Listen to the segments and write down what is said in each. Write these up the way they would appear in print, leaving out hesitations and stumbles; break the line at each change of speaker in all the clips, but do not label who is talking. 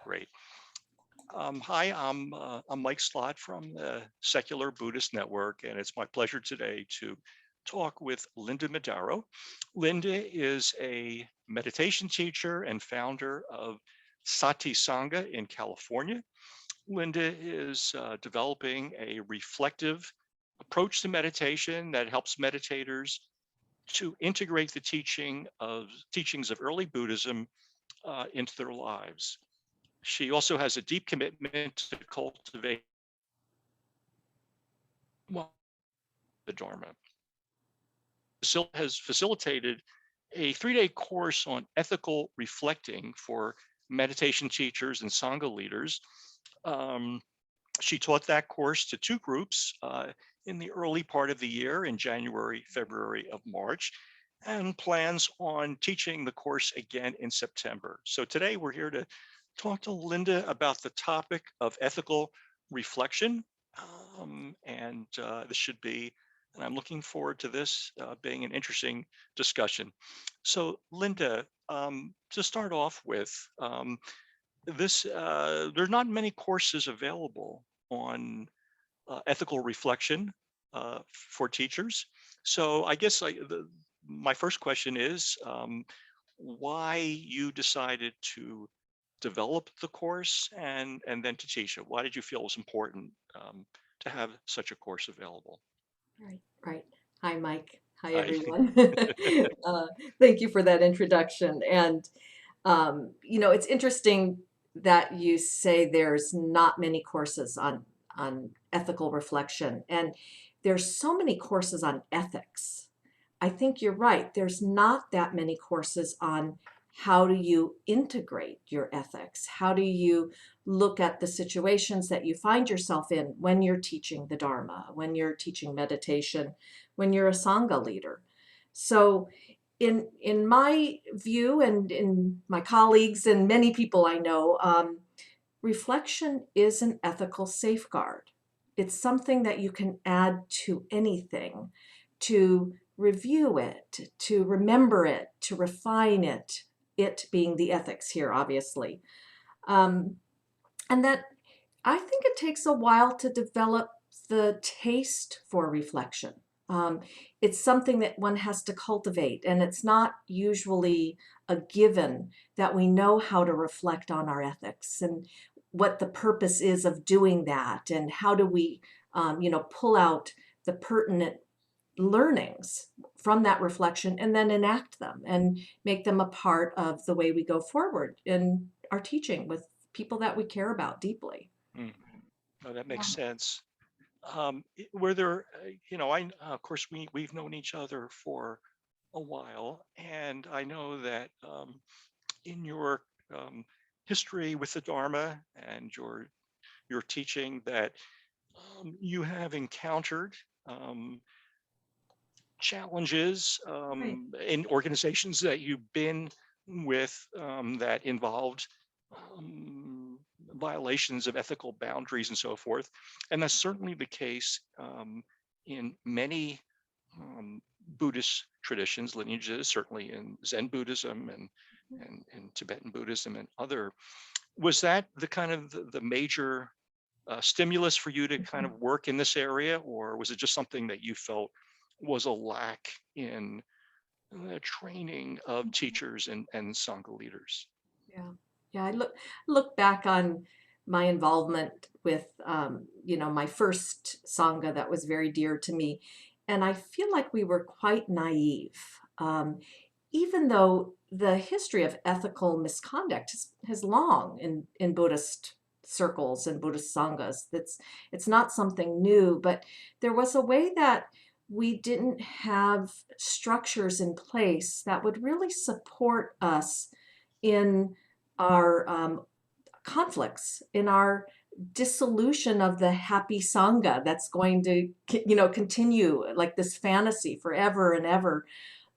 Great. Hi, I'm Mike Slott from the Secular Buddhist Network, and it's my pleasure today to talk with Linda Modaro. Linda is a meditation teacher and founder of Sati Sangha in California. Linda is developing a reflective approach to meditation that helps meditators to integrate the teachings of early Buddhism into their lives. She also has a deep commitment to cultivate the Dharma. Has facilitated a 3-day course on ethical reflecting for meditation teachers and Sangha leaders. She taught that course to 2 groups in the early part of the year in January, February, of March, and plans on teaching the course again in September. So today we're here to talk to Linda about the topic of ethical reflection. This should be, and I'm looking forward to this being an interesting discussion. So Linda, to start off with, there's not many courses available on ethical reflection for teachers. So I guess my first question is why you decided to develop the course and then to teach it. Why did you feel it was important to have such a course available?
Right, right. Hi, Mike. Hi,
I,
everyone. Uh, Thank you for that introduction. And, it's interesting that you say there's not many courses on ethical reflection, and there's so many courses on ethics. I think you're right. There's not that many courses on how do you integrate your ethics? How do you look at the situations that you find yourself in when you're teaching the Dharma, when you're teaching meditation, when you're a Sangha leader? So in my view and in my colleagues and many people I know, reflection is an ethical safeguard. It's something that you can add to anything, to review it, to remember it, to refine it, it being the ethics here, obviously. Um, and that I think it takes a while to develop the taste for reflection. Um, it's something that one has to cultivate, and it's not usually a given that we know how to reflect on our ethics and what the purpose is of doing that, and how do we, pull out the pertinent learnings from that reflection and then enact them and make them a part of the way we go forward in our teaching with people that we care about deeply.
mm, no, that makes sense. Were there, of course, we've known each other for a while, and I know that in your history with the Dharma and your teaching that you have encountered um, challenges
Right.
in organizations that you've been with that involved violations of ethical boundaries and so forth. And that's certainly the case in many Buddhist traditions, lineages, certainly in Zen Buddhism and Tibetan Buddhism and other. Was that the kind of the major stimulus for you to kind of work in this area, or was it just something that you felt was a lack in the training of teachers and Sangha leaders?
Yeah. Yeah. I look back on my involvement with, my first Sangha that was very dear to me. And I feel like we were quite naive. Even though the history of ethical misconduct has long in Buddhist circles and Buddhist Sanghas. It's not something new, but there was a way that we didn't have structures in place that would really support us in our conflicts, in our dissolution of the happy sangha that's going to, continue like this fantasy forever and ever.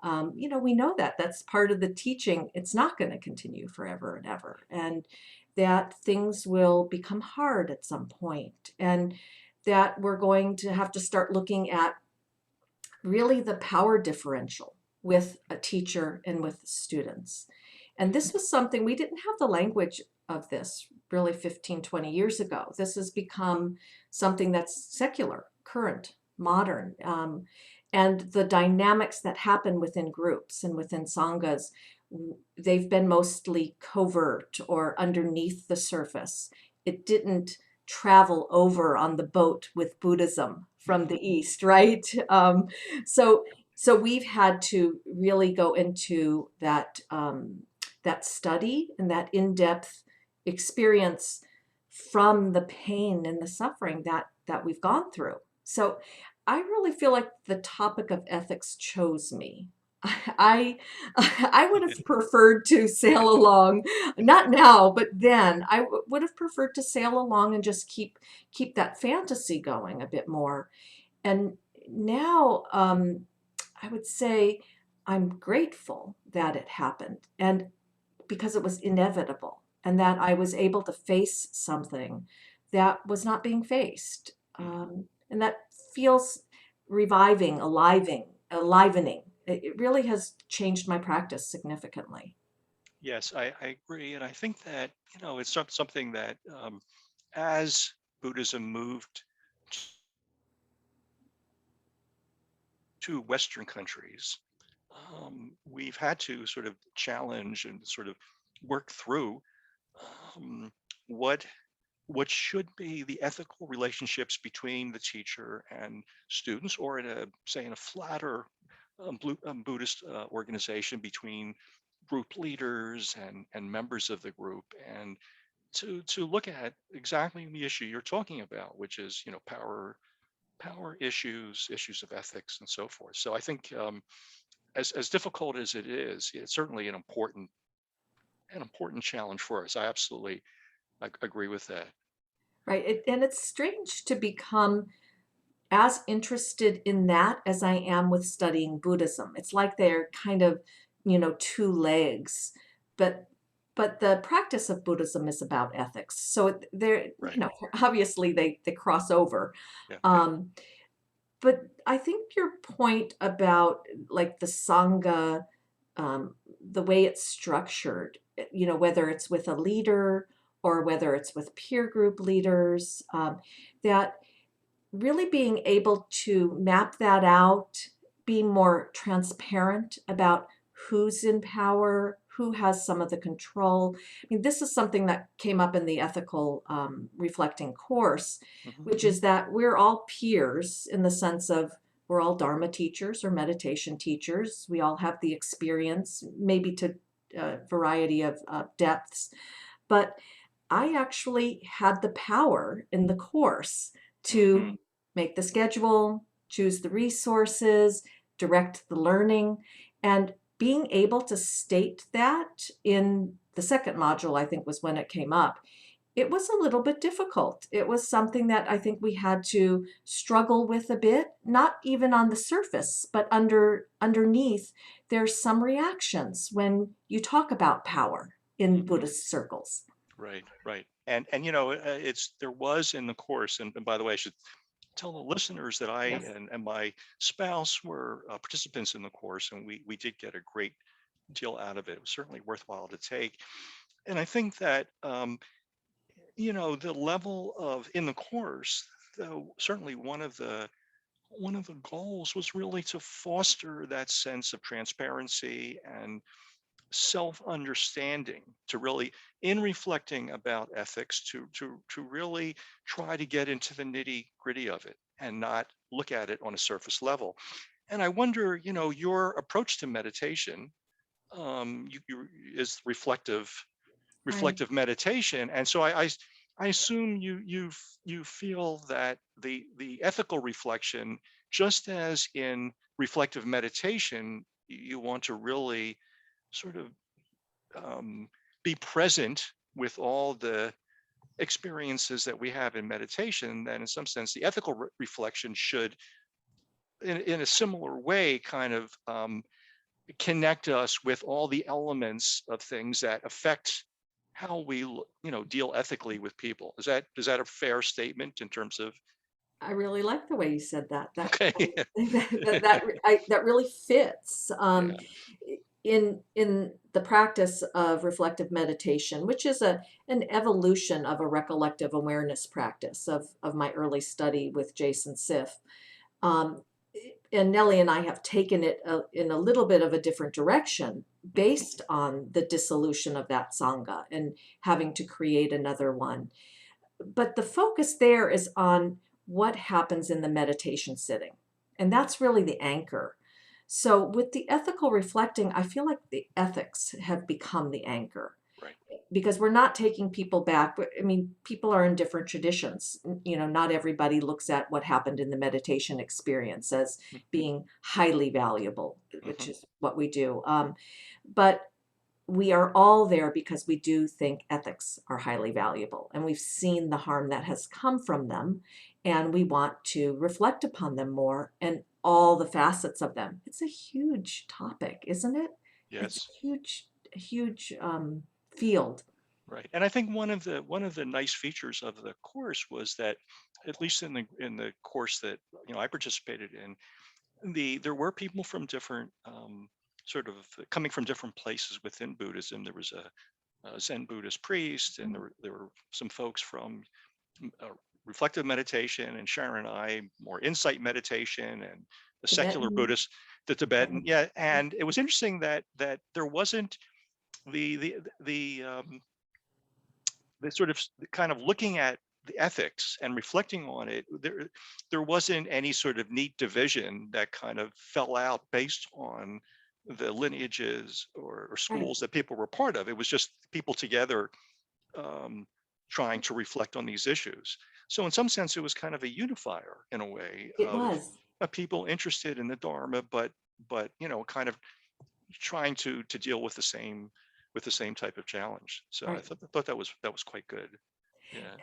We know that that's part of the teaching. It's not going to continue forever and ever, and that things will become hard at some point, and that we're going to have to start looking at really the power differential with a teacher and with students. And this was something we didn't have the language of this really 15, 20 years ago. This has become something that's secular, current, modern. And the dynamics that happen within groups and within sanghas, they've been mostly covert or underneath the surface. It didn't travel over on the boat with Buddhism from the East, right? So, so we've had to really go into that study and that in-depth experience from the pain and the suffering that we've gone through. So I really feel like the topic of ethics chose me. I I would have preferred to sail along, not now, but then I would have preferred to sail along and just keep that fantasy going a bit more. And now I would say I'm grateful that it happened and because it was inevitable and that I was able to face something that was not being faced. And that feels reviving, enlivening. It really has changed my practice significantly.
Yes, I agree. And I think that, it's something that as Buddhism moved to Western countries, we've had to sort of challenge and sort of work through um, what what should be the ethical relationships between the teacher and students, or in a flatter Buddhist organization between group leaders and members of the group, and to look at exactly the issue you're talking about, which is power issues of ethics and so forth. So I think as difficult as it is, it's certainly an important challenge for us. I absolutely agree with that.
Right. And it's strange to become as interested in that as I am with studying Buddhism. It's like they're kind of, two legs, but the practice of Buddhism is about ethics. So they're,
Right.
obviously they cross over.
Yeah. Yeah.
Um, but I think your point about like the Sangha, the way it's structured, whether it's with a leader or whether it's with peer group leaders, that really being able to map that out, be more transparent about who's in power, who has some of the control. I mean, this is something that came up in the ethical reflecting course,
Mhm.
which is that we're all peers in the sense of we're all Dharma teachers or meditation teachers. We all have the experience, maybe to a variety of depths, but I actually had the power in the course
Mhm.
to make the schedule, choose the resources, direct the learning, and being able to state that in the second module, I think was when it came up. It was a little bit difficult. It was something that I think we had to struggle with a bit, not even on the surface, but underneath, there's some reactions when you talk about power in
Mhm.
Buddhist circles.
Right. Right. And it's there was in the course, and by the way, I should tell the listeners that I
Yes.
and my spouse were participants in the course, and we did get a great deal out of it. It was certainly worthwhile to take. And I think that the level of in the course, though, certainly one of the goals was really to foster that sense of transparency and self-understanding, to really, in reflecting about ethics, to really try to get into the nitty-gritty of it and not look at it on a surface level. And I wonder, your approach to meditation, is
Right.
reflective meditation, and so I assume you feel that the ethical reflection, just as in reflective meditation, you want to really sort of um, be present with all the experiences that we have in meditation. That in some sense the ethical reflection should, in a similar way, kind of connect us with all the elements of things that affect how we deal ethically with people. Is that a fair statement in terms of?
I really like the way you said that. That
Okay.
that really fits.
Yeah.
in the practice of reflective meditation, which is an evolution of a recollective awareness practice of my early study with Jason Siff. Um, and Nellie and I have taken it in a little bit of a different direction
Mhm.
based on the dissolution of that Sangha and having to create another one. But the focus there is on what happens in the meditation sitting. And that's really the anchor. So with the ethical reflecting, I feel like the ethics have become the anchor
Right.
because we're not taking people back. I mean, people are in different traditions. You know, not everybody looks at what happened in the meditation experience as being highly valuable, which
Mm-hmm.
is what we do. But we are all there because we do think ethics are highly valuable and we've seen the harm that has come from them and we want to reflect upon them more and all the facets of them. It's a huge topic, isn't it? It's
Yes.
a huge field.
Right. And I think one of the nice features of the course was that, at least in the course that I participated in, there were people from different sort of coming from different places within Buddhism. There was a Zen Buddhist priest, and there were some folks from uh, reflective meditation, and Sharon and I more insight meditation, and the secular
Tibetan.
Buddhist, the Tibetan. Yeah, and it was interesting that there wasn't the the the sort of kind of looking at the ethics and reflecting on it. There wasn't any sort of neat division that kind of fell out based on the lineages or
Right.
schools that people were part of. It was just people together, um, trying to reflect on these issues. So in some sense, it was kind of a unifier in a way
It was.
of people interested in the Dharma, but kind of trying to deal with the same type of challenge. So
Right.
I thought that was quite good. Yeah.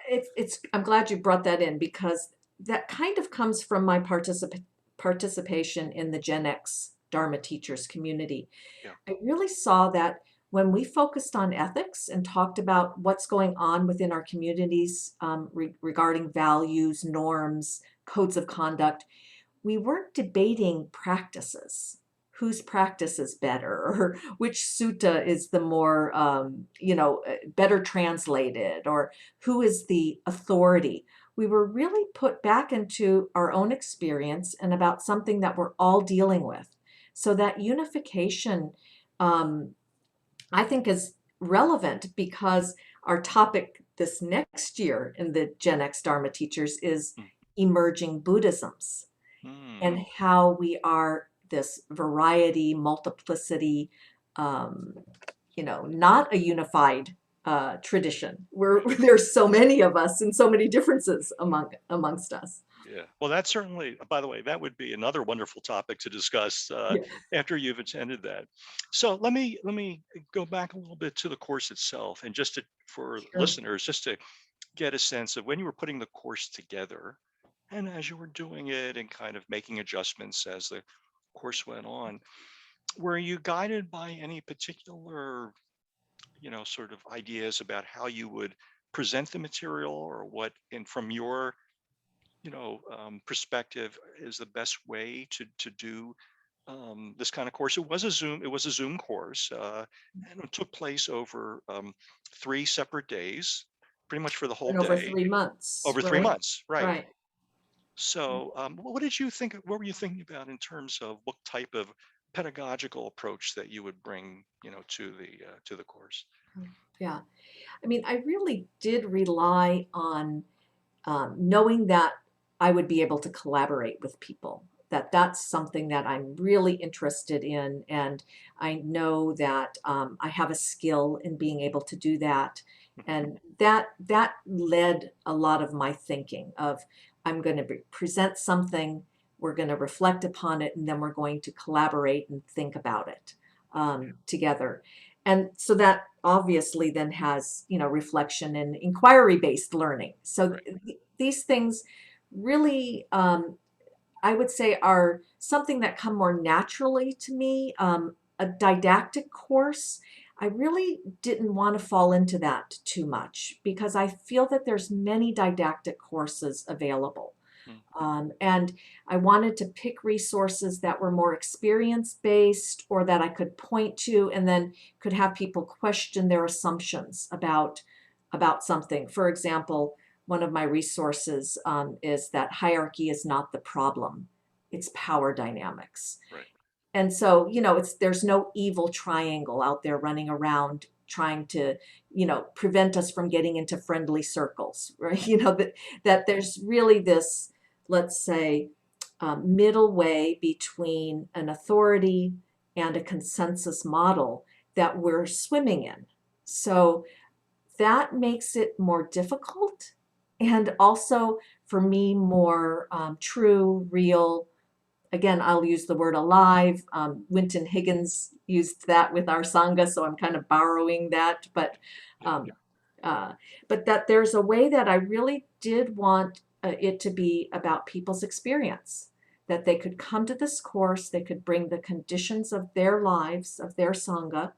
I'm glad you brought that in because that kind of comes from my participation in the Gen X Dharma teachers community.
Yeah.
I really saw that when we focused on ethics and talked about what's going on within our communities regarding values, norms, codes of conduct, we weren't debating practices. Whose practice is better, or which sutta is the more, better translated, or who is the authority. We were really put back into our own experience and about something that we're all dealing with. So that unification, um, I think, is relevant because our topic this next year in the Gen X Dharma teachers is
Mm.
emerging Buddhisms and
Mm.
how we are this variety, multiplicity, um, not a unified tradition. There's so many of us and so many differences amongst us.
Yeah. Well, that's certainly, by the way, that would be another wonderful topic to discuss
Yeah,
after you've attended that. So let me go back a little bit to the course itself, and for
sure.
listeners, just to get a sense of when you were putting the course together, and as you were doing it, and kind of making adjustments as the course went on. Were you guided by any particular, sort of ideas about how you would present the material, or what, and from your, perspective, is the best way to do this kind of course? It was a Zoom course, and it took place over 3 separate days, pretty much for the whole
And over
day,
3 months,
over three
right?
months, right?
Right.
So, what did you think? What were you thinking about in terms of what type of pedagogical approach that you would bring, to the course?
Yeah. I mean, I really did rely on knowing that I would be able to collaborate with people, that that's something that I'm really interested in. And I know that I have a skill in being able to do that.
Mhm.
And that led a lot of my thinking of I'm going to present something, we're going to reflect upon it, and then we're going to collaborate and think about it together. And so that obviously then has, reflection and inquiry based learning. So
Right.
these things really, I would say, are something that come more naturally to me. A didactic course, I really didn't want to fall into that too much because I feel that there's many didactic courses available.
Mm.
And I wanted to pick resources that were more experience-based or that I could point to and then could have people question their assumptions about something. For example, one of my resources is that hierarchy is not the problem, it's power dynamics.
Right.
And so, there's no evil triangle out there running around trying to, prevent us from getting into friendly circles, right? That there's really this, let's say, middle way between an authority and a consensus model that we're swimming in. So that makes it more difficult and also for me more true, real. Again, I'll use the word alive. Winton Higgins used that with our Sangha, so I'm kind of borrowing that.
Yeah.
Um, uh, but that there's a way that I really did want it to be about people's experience, that they could come to this course, they could bring the conditions of their lives, of their Sangha,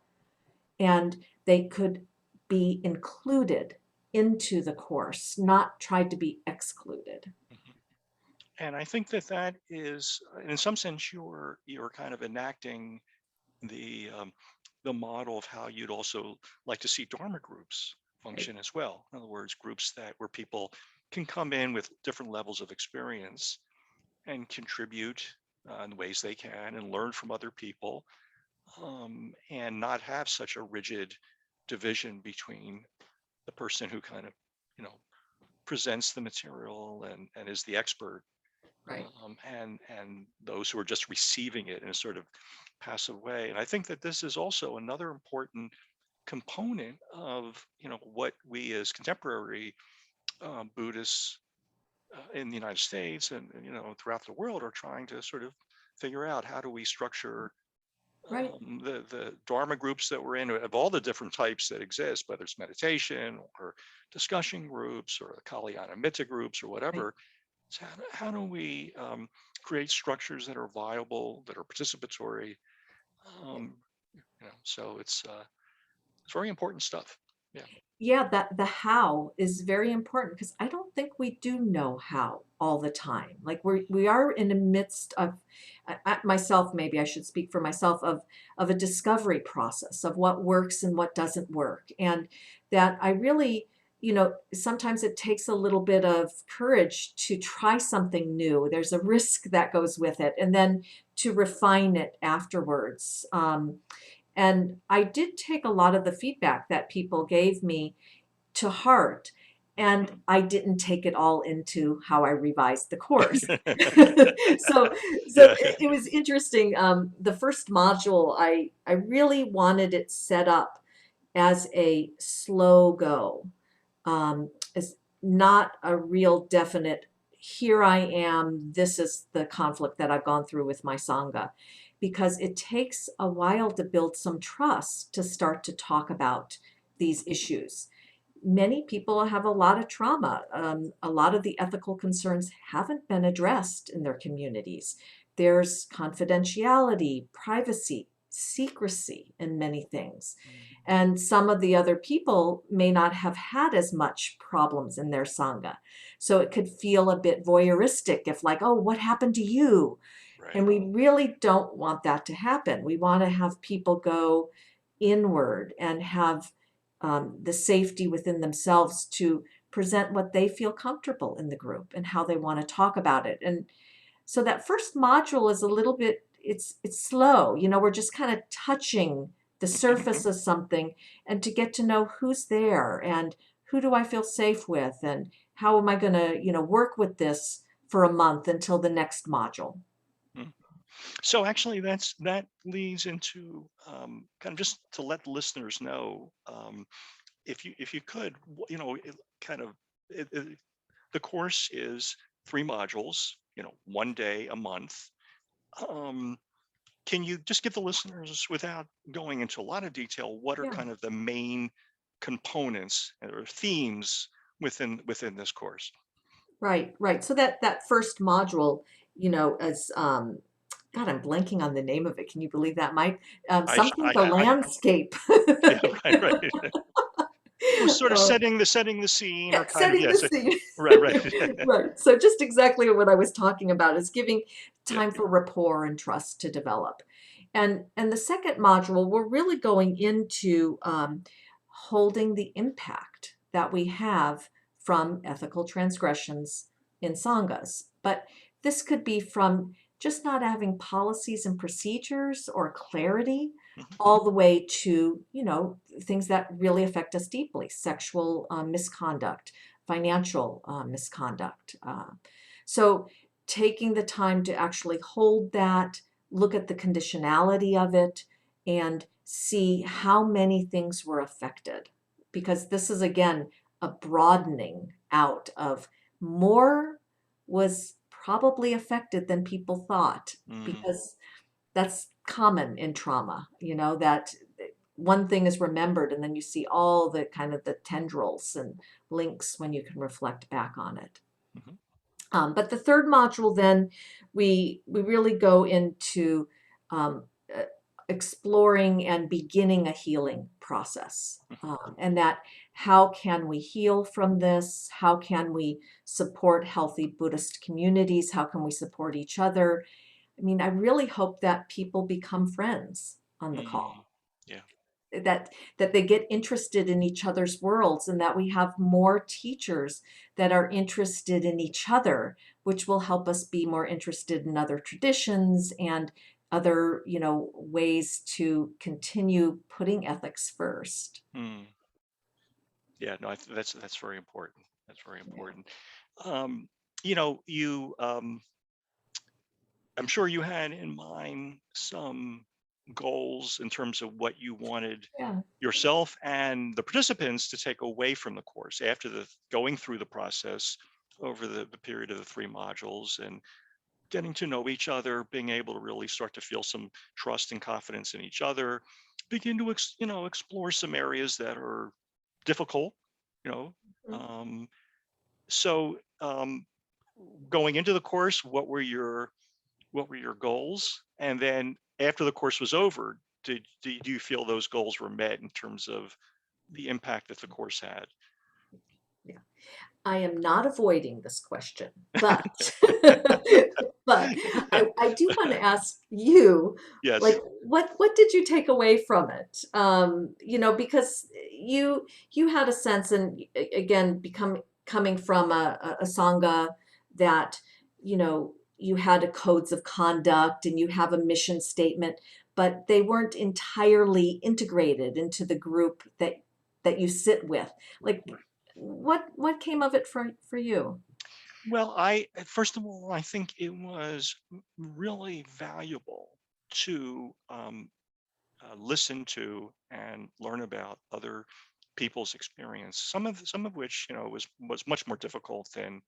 and they could be included into the course, not tried to be excluded.
Mhm. And I think that that is, in some sense, you're kind of enacting the the model of how you'd also like to see Dharma groups
Right,
function as well. In other words, groups that where people can come in with different levels of experience and contribute in ways they can and learn from other people, and not have such a rigid division between the person who kind of, you know, presents the material and is the expert,
right,
and those who are just receiving it in a sort of passive way. And I think that this is also another important component of, you know, what we as contemporary Buddhists in the United States and, you know, throughout the world are trying to sort of figure out how do we structure
right,
the Dharma groups that we're in of all the different types that exist, whether it's meditation or discussion groups or Kalyana Mitta groups or
right.
whatever. So how do we create structures that are viable, that are participatory? Um, you know, so it's very important stuff. Yeah.
Yeah, that the how is very important because I don't think we do know how all the time. Like we are in the midst of myself, maybe I should speak for myself of a discovery process of what works and what doesn't work. And that I really, sometimes it takes a little bit of courage to try something new. There's a risk that goes with it, and then to refine it afterwards. And I did take a lot of the feedback that people gave me to heart, and
Mhm.
I didn't take it all into how I revised the course. So, so
Yeah.
it was interesting. The first module, I really wanted it set up as a slow go, as not a real definite, here I am, this is the conflict that I've gone through with my Sangha. Because it takes a while to build some trust to start to talk about these issues. Many people have a lot of trauma. A lot of the ethical concerns haven't been addressed in their communities. There's confidentiality, privacy, secrecy in many things. And some of the other people may not have had as much problems in their Sangha. So it could feel a bit voyeuristic if, like, oh, what happened to you? And
Right.
we really don't want that to happen. We want to have people go inward and have the safety within themselves to present what they feel comfortable in the group and how they want to talk about it. And so that first module is a little bit, it's slow. We're just kind of touching the surface of something and to get to know who's there and who do I feel safe with and how am I going to, work with this for a month until the next module.
Mhm. So actually, that leads into kind of just to let the listeners know, if you could, you know, kind of the course is 3 modules, you know, 1 day a month. Um, can you just give the listeners, without going into a lot of detail, what are
Yeah.
kind of the main components or themes within this course?
Right, right. So that first module, as God, I'm blanking on the name of it. Can you believe that, Mike?
I
Something the
I
landscape.
yeah, right, right. sort of
Uh,
setting the scene,
yeah,
or kind of,
setting the
yes.
scene.
Right, right.
Right. So just exactly what I was talking about is giving
Yeah.
time for rapport and trust to develop. And the second module, we're really going into holding the impact that we have from ethical transgressions in sanghas. But this could be from just not having policies and procedures or clarity,
Mhm.
all the way to, things that really affect us deeply, sexual misconduct, financial misconduct. So taking the time to actually hold that, look at the conditionality of it, and see how many things were affected. Because this is, again, a broadening out of more was probably affected than people thought,
Mm,
because that's common in trauma, that one thing is remembered and then you see all the kind of the tendrils and links when you can reflect back on it.
mhm,
But the third module, then we really go into um, uh, exploring and beginning a healing process,
mhm,
and that how can we heal from this? How can we support healthy Buddhist communities? How can we support each other? I mean, I really hope that people become friends on the
mm.
call,
Yeah.
that they get interested in each other's worlds, and that we have more teachers that are interested in each other, which will help us be more interested in other traditions and other, ways to continue putting ethics first.
Mm. Yeah. No, that's very important. That's very
Yeah.
important. Um, you know, you I'm sure you had in mind some goals in terms of what you wanted
Yeah.
yourself and the participants to take away from the course after the going through the process over the period of the three modules, and getting to know each other, being able to really start to feel some trust and confidence in each other, begin to explore some areas that are difficult, you know.
Mhm.
Um, so going into the course, what were your goals? And then after the course was over, did you feel those goals were met in terms of the impact that the course had?
Yeah. I am not avoiding this question, but but I do want to ask you,
Yes.
like, what did you take away from it? Because you had a sense, and again, coming from a sangha that, you had a codes of conduct and you have a mission statement, but they weren't entirely integrated into the group that you sit with. Like, what came of it for you?
Well, first of all, I think it was really valuable to listen to and learn about other people's experience. Some of which, was much more difficult than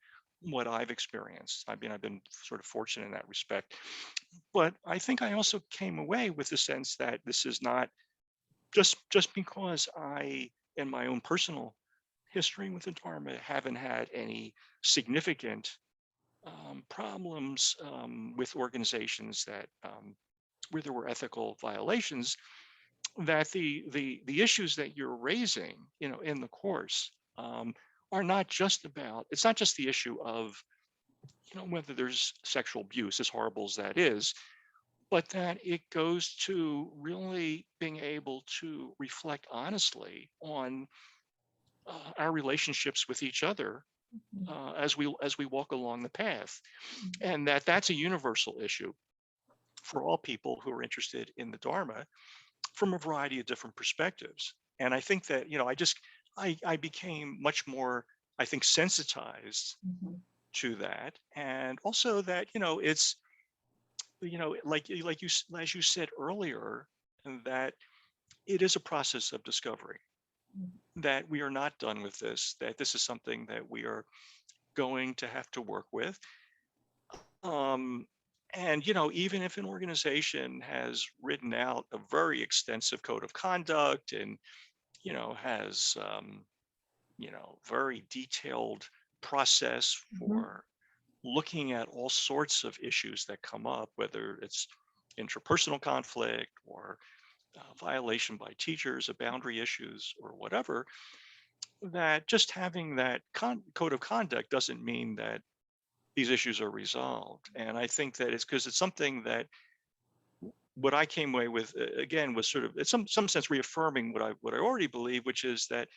what I've experienced. I mean, I've been sort of fortunate in that respect. But I think I also came away with the sense that this is not just because I, in my own personal history with the Dharma, haven't had any significant problems with organizations that where there were ethical violations, that the issues that you're raising, in the course, are not just about. It's not just the issue of, whether there's sexual abuse, as horrible as that is, but that it goes to really being able to reflect honestly on our relationships with each other, as we walk along the path, and that's a universal issue for all people who are interested in the Dharma from a variety of different perspectives. And I think that, I became much more, I think, sensitized
Mhm.
to that. And also that, it's, as you said earlier, and that it is a process of discovery, that we are not done with this, that this is something that we are going to have to work with. Um, and, even if an organization has written out a very extensive code of conduct, and, has, very detailed process
Mhm.
for looking at all sorts of issues that come up, whether it's interpersonal conflict, or violation by teachers of boundary issues, or whatever, that just having that code of conduct doesn't mean that these issues are resolved. And I think that it's because it's something that what I came away with again was sort of, in some sense, reaffirming what I already believe, which is that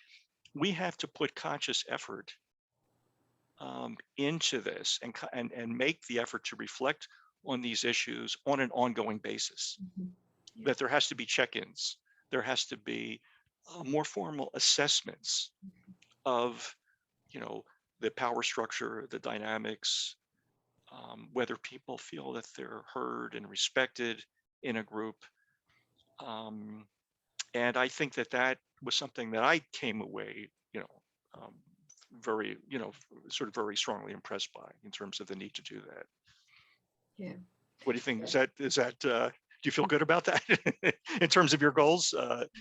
we have to put conscious effort into this, and make the effort to reflect on these issues on an ongoing basis.
Mhm. Yeah.
That there has to be check-ins, there has to be more formal assessments of, you know, the power structure, the dynamics, whether people feel that they're heard and respected in a group. Um, and I think that that was something that I came away, um, very, sort of very strongly impressed by, in terms of the need to do that.
Yeah.
What do you think?
Yeah.
Do you feel good about that in terms of your goals?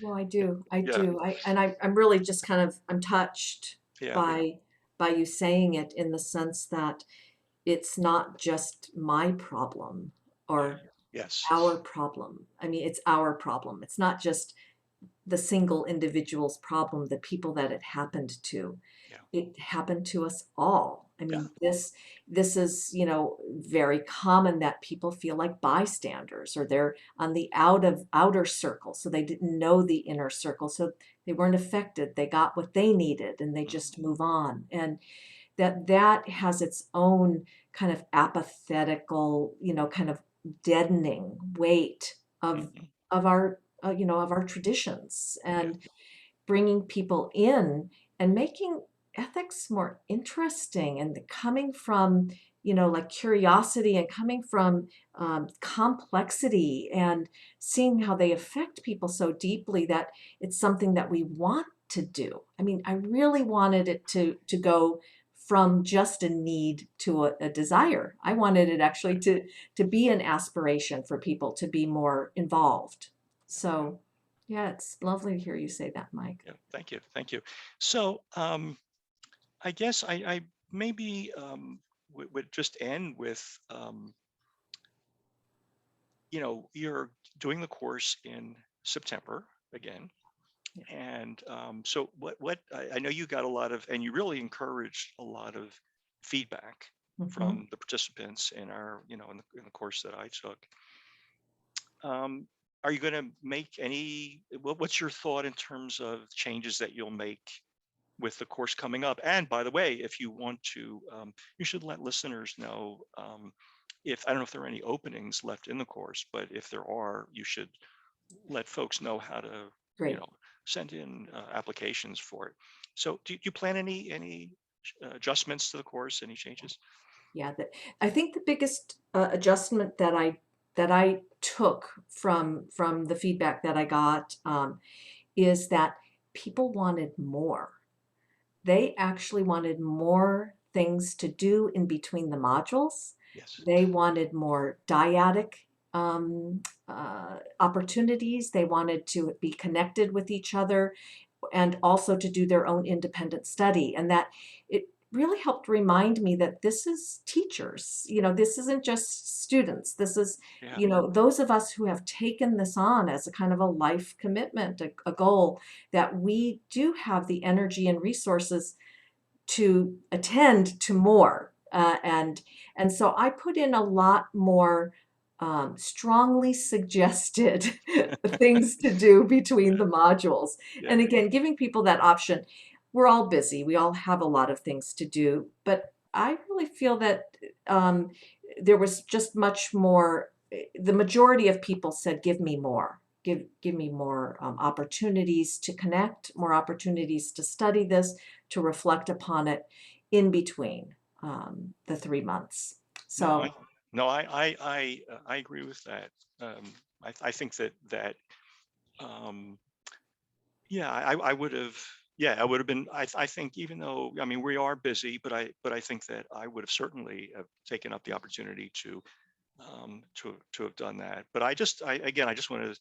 Well, I
Yeah,
do. I
yeah,
do. I'm really just kind of, I'm touched
yeah,
by you saying it in the sense that it's not just my problem
yeah.
or
Yes,
our problem. I mean, it's our problem. It's not just the single individual's problem, the people that it happened to.
yeah,
It happened to us all. I
yeah,
mean, this is, very common that people feel like bystanders or they're on the outer circle, so they didn't know the inner circle, so they weren't affected. They got what they needed and they
mhm,
just move on. And that has its own kind of apathetical, kind of deadening weight
mhm,
of our of our traditions,
yeah,
and bringing people in and making ethics more interesting and coming from, like curiosity and coming from complexity and seeing how they affect people so deeply that it's something that we want to do. I mean, I really wanted it to go from just a need to a desire. I wanted it actually
right,
to be an aspiration for people to be more involved.
yeah,
So yeah, it's lovely to hear you say that, Mike.
yeah. Thank you, thank you. So, I guess I maybe would just end with, you're doing the course in September again.
Yeah.
And so what I know you got a lot of, and you really encouraged a lot of feedback
Mhm.
from the participants in our, in the course that I took. Um, are you going to make what's your thought in terms of changes that you'll make with the course coming up? And by the way, if you want to, you should let listeners know, if, I don't know if there are any openings left in the course, but if there are, you should let folks know how to, you
Great.
know, send in applications for it. So do you plan any adjustments to the course, any changes?
Yeah, I think the biggest adjustment that I took from the feedback that I got is that people wanted more. They actually wanted more things to do in between the modules.
Yes.
They wanted more dyadic opportunities. They wanted to be connected with each other and also to do their own independent study. And that it really helped remind me that this is teachers. This isn't just students. This is,
Yeah.
those of us who have taken this on as a kind of a life commitment, a goal, that we do have the energy and resources to attend to more. And so I put in a lot more strongly suggested things to do between
Yeah.
the modules.
Yeah.
And again, giving people that option. We're all busy. We all have a lot of things to do, but I really feel that um, there was just much more. The majority of people said, "Give me more. Give me more opportunities to connect, more opportunities to study this, to reflect upon it in between the 3 months."
No,
So
I agree with that. I think that um, yeah, I would have, yeah, I would have been, I think, even though, I mean, we are busy, but I think that I would have certainly have taken up the opportunity to have done that. But again, I just want to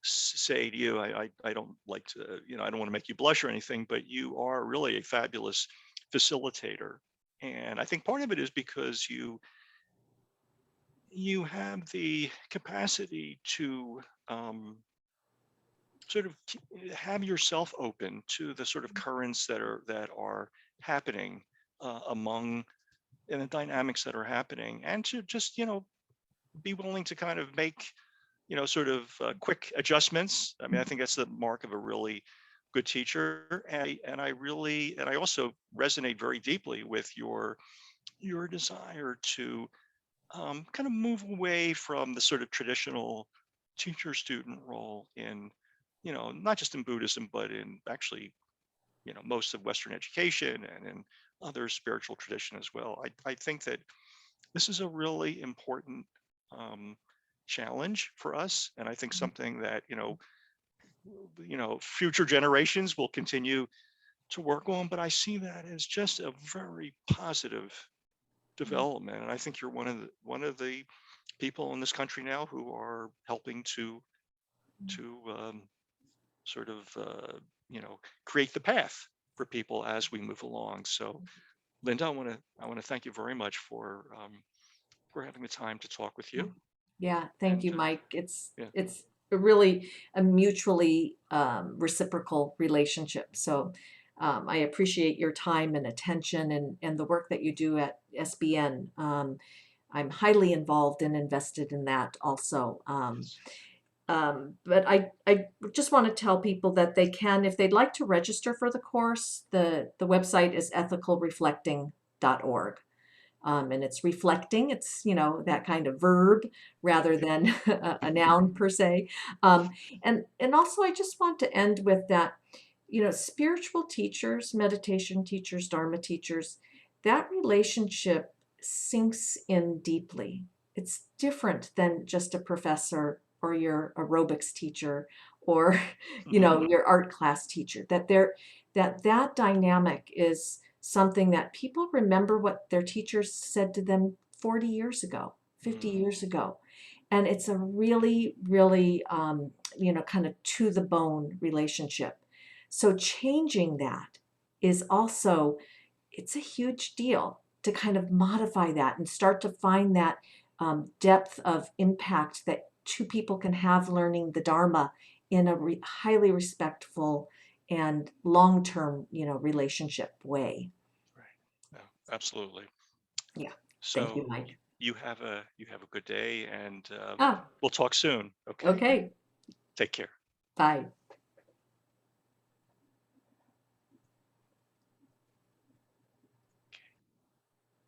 say to you, I don't like to, I don't want to make you blush or anything, but you are really a fabulous facilitator. And I think part of it is because you have the capacity to, um, sort of have yourself open to the sort of currents that are happening among and the dynamics that are happening, and to just be willing to kind of make sort of quick adjustments. I mean, I think that's the mark of a really good teacher, and I also resonate very deeply with your desire to kind of move away from the sort of traditional teacher student role in not just in Buddhism but in actually most of Western education and in other spiritual tradition as well. I think that this is a really important um, challenge for us, and I think something that future generations will continue to work on. But I see that as just a very positive development, and I think you're one of the people in this country now who are helping to sort of create the path for people as we move along. So, Linda, I want to thank you very much for having the time to talk with
Yeah.
you.
Yeah, thank
And
you, Mike. It's
yeah,
it's a really a mutually reciprocal relationship. So I appreciate your time and attention and the work that you do at SBN. I'm highly involved and invested in that also.
yes.
But I just want to tell people that they can, if they'd like to register for the course, the website is ethicalreflecting.org. And it's reflecting, it's, that kind of verb rather
Right.
than a noun per se. And also, I just want to end with that, spiritual teachers, meditation teachers, dharma teachers, that relationship sinks in deeply. It's different than just a professor or your aerobics teacher or your art class teacher. That dynamic is something that people remember what their teachers said to them 40 years ago, 50
Mm,
years ago. And it's a really, really, kind of to the bone relationship. So changing that is also, it's a huge deal to kind of modify that and start to find that depth of impact that two people can have learning the Dharma in a highly respectful and long-term, relationship way.
right. No, absolutely.
Yeah. Thank you,
So
Mike.
you have a good day, and
Ah,
we'll talk soon. Okay.
okay.
Take care.
Bye.